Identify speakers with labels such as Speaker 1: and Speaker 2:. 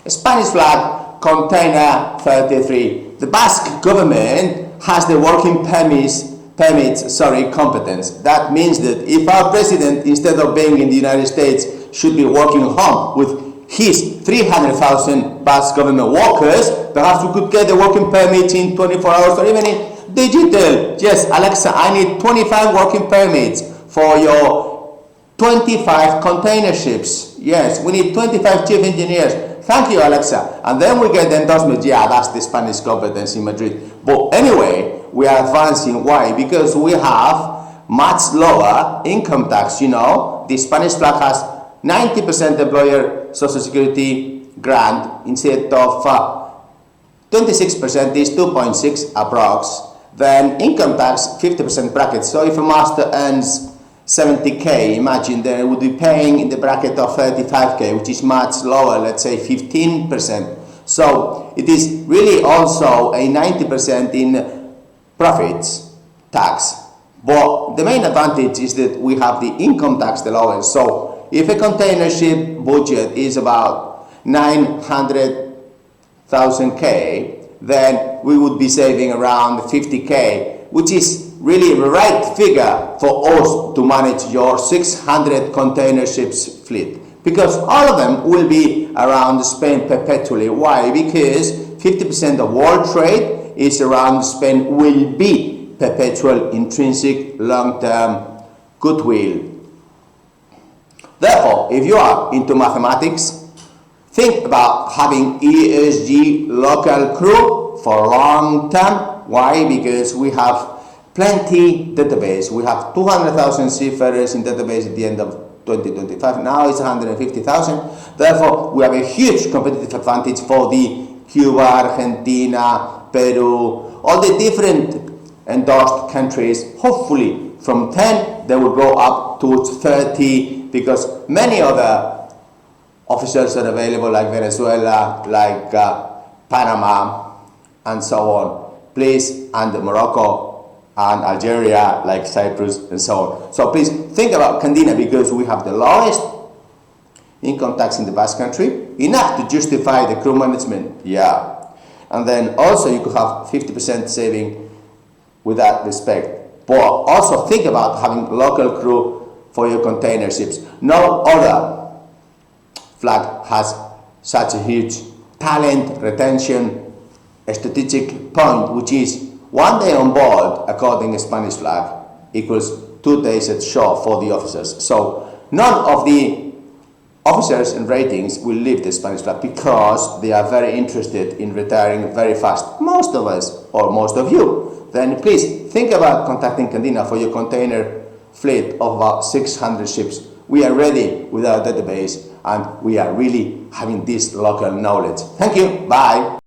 Speaker 1: Spanish flag, container 33. The Basque government has the working permits, competence. That means that if our president, instead of being in the United States, should be working home with his 300,000 Basque government workers, perhaps we could get the working permits in 24 hours or even in digital. Yes, Alexa, I need 25 working permits for your 25 container ships. Yes, we need 25 chief engineers. Thank you, Alexa. And then we get the endorsement. Yeah, that's the Spanish competence in Madrid. But anyway, we are advancing. Why? Because we have much lower income tax. You know, the Spanish flag has 90% employer social security grant instead of 26% is 2.6 approx. Then income tax 50% bracket. So if a master earns 70k, imagine they would be paying in the bracket of 35k, which is much lower, let's say 15%. So it is really also a 90% in profits tax. But the main advantage is that we have the income tax the lowest. So if a container ship budget is about 900,000k, then we would be saving around 50k, which is really the right figure for us to manage your 600 container ships fleet, because all of them will be around Spain perpetually. Why? Because 50% of world trade is around Spain, will be perpetual, intrinsic, long-term goodwill. Therefore, if you are into mathematics, think about having ESG local crew for long term. Why? Because we have plenty database. We have 200,000 seafarers in database at the end of 2025. Now it's 150,000. Therefore, we have a huge competitive advantage for the Cuba, Argentina, Peru, all the different endorsed countries. Hopefully, from 10, they will go up to 30, because many other officers are available, like Venezuela, like Panama, and so on. Please, and Morocco, and Algeria, like Cyprus, and so on. So please think about Candina, because we have the lowest income tax in the Basque country, enough to justify the crew management. Yeah. And then also you could have 50% saving with that respect. But also think about having local crew for your container ships. No other flag has such a huge talent retention strategic point, which is 1 day on board according to Spanish flag equals 2 days at shore for the officers. So none of the officers and ratings will leave the Spanish flag because they are very interested in retiring very fast. Most of us, or most of you. Then please think about contacting Candina for your container fleet of about 600 ships. We are ready with our database, and we are really having this local knowledge. Thank you. Bye.